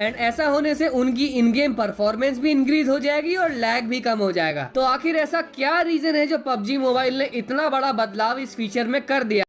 And ऐसा होने से उनकी इन गेम परफॉर्मेंस भी इंक्रीज हो जाएगी और लैग भी कम हो जाएगा। तो आखिर ऐसा क्या रीजन है जो पबजी मोबाइल ने इतना बड़ा बदलाव इस फीचर में कर दिया?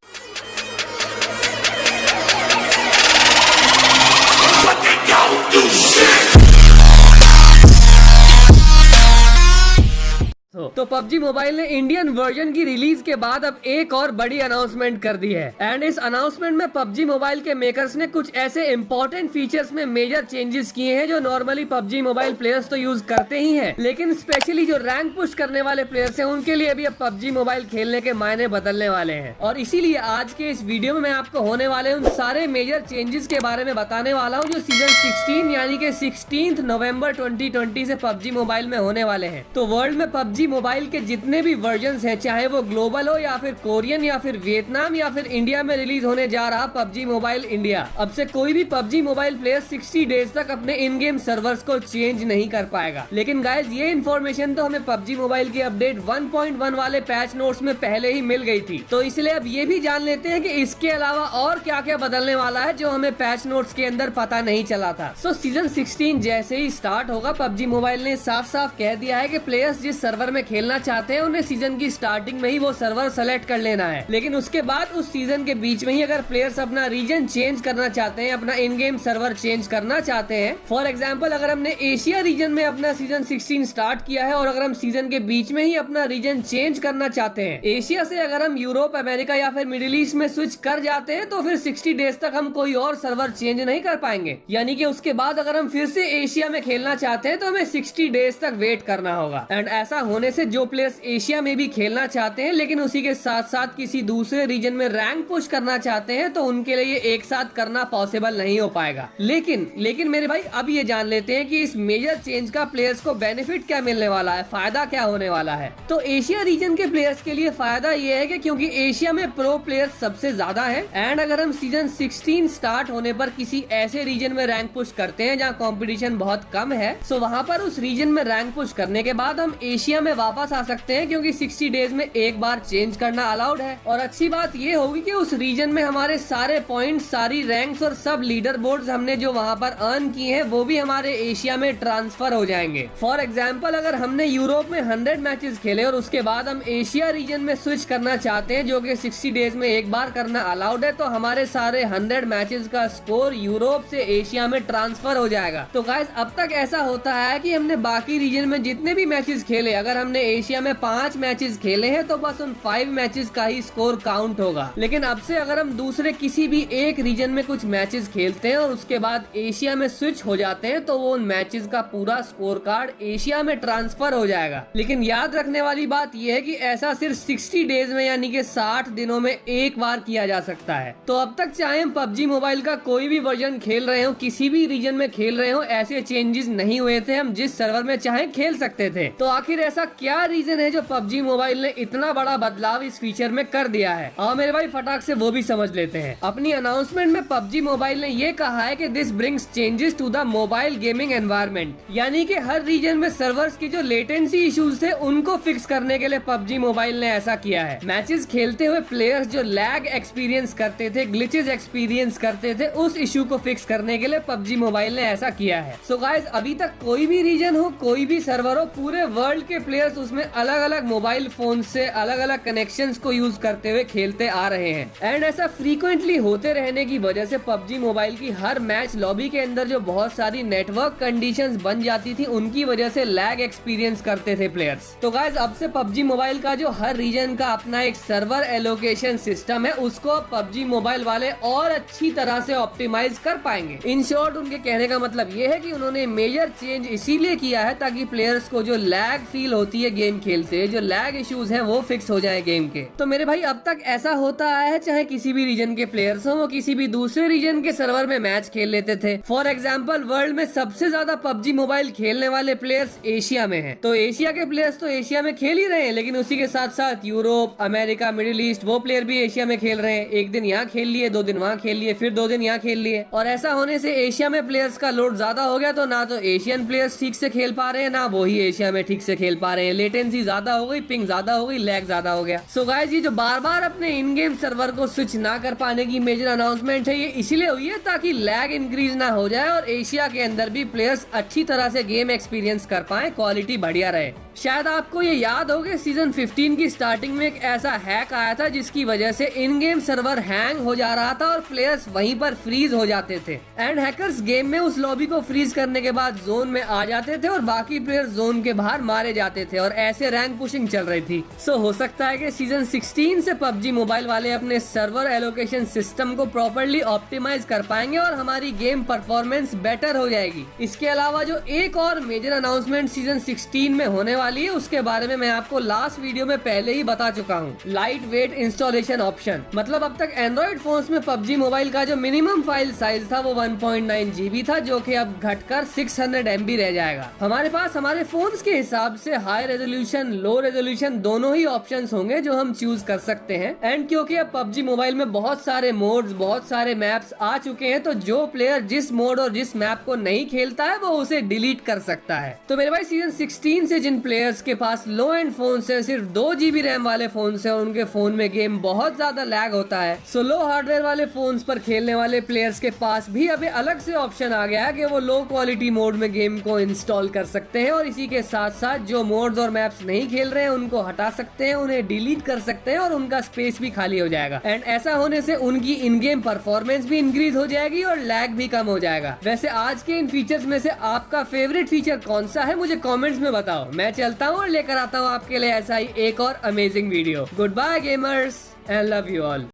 तो पबजी मोबाइल ने इंडियन वर्जन की रिलीज के बाद अब एक और बड़ी अनाउंसमेंट कर दी है। एंड इस अनाउंसमेंट में पबजी मोबाइल के मेकर्स ने कुछ ऐसे इंपॉर्टेंट फीचर्स में मेजर चेंजेस किए हैं जो नॉर्मली पबजी मोबाइल प्लेयर्स तो यूज करते ही हैं, लेकिन स्पेशली जो रैंक पुश करने वाले प्लेयर्स हैं उनके लिए भी अब पबजी मोबाइल खेलने के मायने बदलने वाले हैं। और इसीलिए आज के इस वीडियो में मैं आपको होने वाले उन सारे मेजर चेंजेस के बारे में बताने वाला हूँ जो सीजन 16 यानी कि 16 नवंबर 2020 से पबजी मोबाइल में होने वाले हैं। तो वर्ल्ड में पबजी मोबाइल के जितने भी वर्जन्स हैं, चाहे वो ग्लोबल हो या फिर कोरियन या फिर वियतनाम या फिर इंडिया में रिलीज होने जा रहा पबजी मोबाइल इंडिया, अब से कोई भी पबजी मोबाइल प्लेयर 60 डेज तक अपने इन गेम सर्वर्स को चेंज नहीं कर पाएगा। लेकिन गाइज ये इन्फॉर्मेशन तो हमें पबजी मोबाइल की अपडेट 1.1 वाले पैच नोट्स में पहले ही मिल गई थी। तो इसलिए अब ये भी जान लेते हैं कि इसके अलावा और क्या क्या बदलने वाला है जो हमें पैच नोट्स के अंदर पता नहीं चला था। सो सीजन 16 जैसे ही स्टार्ट होगा, पबजी मोबाइल ने साफ साफ कह दिया है कि प्लेयर्स जिस सर्वर में खेलना चाहते हैं उन्हें सीजन की स्टार्टिंग में ही वो सर्वर सेलेक्ट कर लेना है। लेकिन उसके बाद उस सीजन के बीच में ही अगर प्लेयर्स अपना रीजन चेंज करना चाहते हैं, अपना इन गेम सर्वर चेंज करना चाहते हैं, फॉर एग्जांपल अगर हमने एशिया रीजन में अपना सीजन 16 स्टार्ट किया है और अगर हम सीजन के बीच में ही अपना रीजन चेंज करना चाहते हैं, एशिया से अगर हम यूरोप, अमेरिका या फिर मिडिल ईस्ट में स्विच कर जाते हैं, तो फिर 60 डेज तक हम कोई और सर्वर चेंज नहीं कर पाएंगे। यानी कि उसके बाद अगर हम फिर से एशिया में खेलना चाहते हैं तो हमें 60 डेज तक वेट करना होगा। एंड ऐसा होने से जो प्लेयर्स एशिया में भी खेलना चाहते हैं लेकिन उसी के साथ साथ किसी दूसरे रीजन में रैंक पुश करना चाहते हैं, तो उनके लिए एक साथ करना पॉसिबल नहीं हो पाएगा। लेकिन मेरे भाई अब ये जान लेते हैं कि इस मेजर चेंज का प्लेयर्स को बेनिफिट क्या मिलने वाला है, फायदा क्या होने वाला है। तो एशिया रीजन के प्लेयर्स के लिए फायदा ये है कि क्योंकि एशिया में प्रो प्लेयर्स सबसे ज्यादा है एंड अगर हम सीजन 16 स्टार्ट होने पर किसी ऐसे रीजन में रैंक पुश करते हैं जहाँ कॉम्पिटिशन बहुत कम है, सो वहाँ पर उस रीजन में रैंक पुश करने के बाद हम एशिया में वापस आ सकते हैं, क्योंकि 60 डेज में एक बार चेंज करना अलाउड है। और अच्छी बात ये होगी कि उस रीजन में हमारे सारे पॉइंट्स, सारी रैंक्स और सब लीडर बोर्ड्स हमने जो वहाँ पर अर्न किए हैं वो भी हमारे एशिया में ट्रांसफर हो जाएंगे। फॉर एग्जाम्पल अगर हमने यूरोप में 100 मैचेस खेले और उसके बाद हम एशिया रीजन में स्विच करना चाहते हैं जो कि 60 डेज में एक बार करना अलाउड है, तो हमारे सारे 100 मैचेस का स्कोर यूरोप से एशिया में ट्रांसफर हो जाएगा। तो गाइस अब तक ऐसा होता है कि हमने बाकी रीजन में जितने भी मैचेस खेले, अगर हमने एशिया में 5 मैचेस खेले हैं तो बस उन 5 मैचेस का ही स्कोर काउंट होगा। लेकिन अब से अगर हम दूसरे किसी भी एक रीजन में कुछ मैचेस खेलते हैं और उसके बाद एशिया में स्विच हो जाते हैं, तो वो उन मैचेस का पूरा स्कोर कार्ड एशिया में ट्रांसफर हो जाएगा। लेकिन याद रखने वाली बात यह है कि ऐसा सिर्फ 60 डेज में यानी कि 60 दिनों में एक बार किया जा सकता है। तो अब तक चाहे हम पबजी मोबाइल का कोई भी वर्जन खेल रहे हो, किसी भी रीजन में खेल रहे हो, ऐसे चेंजेस नहीं हुए थे। हम जिस सर्वर में चाहे खेल सकते थे। तो आखिर ऐसा क्या रीजन है जो पबजी मोबाइल ने इतना बड़ा बदलाव इस फीचर में कर दिया है? और मेरे भाई फटाक से वो भी समझ लेते हैं। अपनी अनाउंसमेंट में पबजी मोबाइल ने ये कहा है कि this brings changes to the mobile gaming environment, यानी कि हर रीजन में सर्वर्स की जो लेटेंसी इश्यूज थे उनको फिक्स करने के लिए पबजी मोबाइल ने ऐसा किया है। मैचेस खेलते हुए प्लेयर्स जो लैग एक्सपीरियंस करते थे, ग्लिचेस एक्सपीरियंस करते थे, उस इशू को फिक्स करने के लिए पबजी मोबाइल ने ऐसा किया है। सो गाइस अभी तक कोई भी रीजन हो, कोई भी सर्वर हो, पूरे वर्ल्ड के प्लेयर्स उसमें अलग अलग मोबाइल फोन से अलग अलग कनेक्शंस को यूज करते हुए खेलते आ रहे हैं। एंड ऐसा फ्रीक्वेंटली होते रहने की वजह से पबजी मोबाइल की हर मैच लॉबी के अंदर जो बहुत सारी नेटवर्क कंडीशंस बन जाती थी, उनकी वजह से लैग एक्सपीरियंस करते थे प्लेयर्स। तो गाइस अब से पबजी मोबाइल का जो हर रीजन का अपना एक सर्वर एलोकेशन सिस्टम है, उसको पबजी मोबाइल वाले और अच्छी तरह से ऑप्टिमाइज कर पाएंगे। इन शॉर्ट उनके कहने का मतलब ये है कि उन्होंने मेजर चेंज इसीलिए किया है ताकि प्लेयर्स को जो लैग फील होती है गेम खेलते हैं, जो लैग इश्यूज हैं वो फिक्स हो जाए गेम के। तो मेरे भाई अब तक ऐसा होता आया है, चाहे किसी भी रीजन के प्लेयर्स हो, वो किसी भी दूसरे रीजन के सर्वर में मैच खेल लेते थे। फॉर एग्जांपल वर्ल्ड में सबसे ज्यादा पबजी मोबाइल खेलने वाले प्लेयर्स एशिया में हैं। तो एशिया के प्लेयर्स तो एशिया में खेल ही रहे हैं, लेकिन उसी के साथ साथ यूरोप, अमेरिका, मिडिल ईस्ट वो प्लेयर भी एशिया में खेल रहे हैं। एक दिन यहाँ खेल लिए, 2 दिन वहाँ खेल लिए, फिर 2 दिन यहाँ खेल लिए। और ऐसा होने से एशिया में प्लेयर्स का लोड ज्यादा हो गया, तो ना तो एशियन प्लेयर्स ठीक से खेल पा रहे हैं, ना वो ही एशिया में ठीक से खेल पा रहे हैं। लेटेंसी ज्यादा हो गई, पिंग ज्यादा हो गई, लैग ज्यादा हो गया। सो गाइस, ये जो बार बार अपने इन गेम सर्वर को स्विच ना कर पाने की मेजर अनाउंसमेंट है, ये इसलिए हुई है ताकि लैग इंक्रीज ना हो जाए और एशिया के अंदर भी प्लेयर्स अच्छी तरह से गेम एक्सपीरियंस कर पाए, क्वालिटी बढ़िया रहे। शायद आपको ये याद हो कि सीजन 15 की स्टार्टिंग में एक ऐसा हैक आया था जिसकी वजह से इन गेम सर्वर हैंग हो जा रहा था और प्लेयर्स वहीं पर फ्रीज हो जाते थे एंड हैकर्स गेम में उस लॉबी को फ्रीज करने के बाद जोन में आ जाते थे और बाकी प्लेयर्स जोन के बाहर मारे जाते थे और ऐसे रैंक पुशिंग चल रही थी। सो हो सकता है कि सीजन 16 से पबजी मोबाइल वाले अपने सर्वर एलोकेशन सिस्टम को प्रॉपर्ली ऑप्टिमाइज कर पाएंगे और हमारी गेम परफॉर्मेंस बेटर हो जाएगी। इसके अलावा जो एक और मेजर अनाउंसमेंट सीजन 16 में होने वाली है उसके बारे में मैं आपको लास्ट वीडियो में पहले ही बता चुका हूँ। लाइट वेट इंस्टॉलेशन ऑप्शन, मतलब अब तक एंड्रॉइड फोन्स में पबजी मोबाइल का जो मिनिमम फाइल साइज था वो 1.9 GB था, जो कि अब घटकर 600 MB रह जाएगा। हमारे पास हमारे फोन्स के हिसाब से हाई रेजोल्यूशन, लो रेजोल्यूशन दोनों ही ऑप्शंस होंगे जो हम चूज कर सकते हैं। एंड क्योंकि अब पबजी मोबाइल में बहुत सारे मोड्स, बहुत सारे मैप्स आ चुके हैं, तो जो प्लेयर जिस मोड और जिस मैप को नहीं खेलता है वो उसे डिलीट कर सकता है। तो मेरे भाई, सीजन 16 से जिन प्लेयर्स के पास लो एंड फोन से, सिर्फ 2 GB रैम वाले फोन से और उनके फोन में गेम बहुत ज्यादा लैग होता है, सो लो हार्डवेयर वाले फोन्स पर खेलने वाले प्लेयर्स के पास भी अभी अलग से ऑप्शन आ गया है कि वो लो क्वालिटी मोड में गेम को इंस्टॉल कर सकते हैं और इसी के साथ साथ जो मोड्स और मैप्स नहीं खेल रहे हैं उनको हटा सकते हैं, उन्हें डिलीट कर सकते हैं और उनका स्पेस भी खाली हो जाएगा। एंड ऐसा होने से उनकी इन गेम परफॉर्मेंस भी इंक्रीज हो जाएगी और लैग भी कम हो जाएगा। वैसे आज के इन फीचर्स में से आपका फेवरेट फीचर कौन सा है, मुझे कमेंट्स में बताओ। मैं चलता हूँ और लेकर आता हूँ आपके लिए ऐसा ही एक और amazing video. Goodbye gamers and love you all.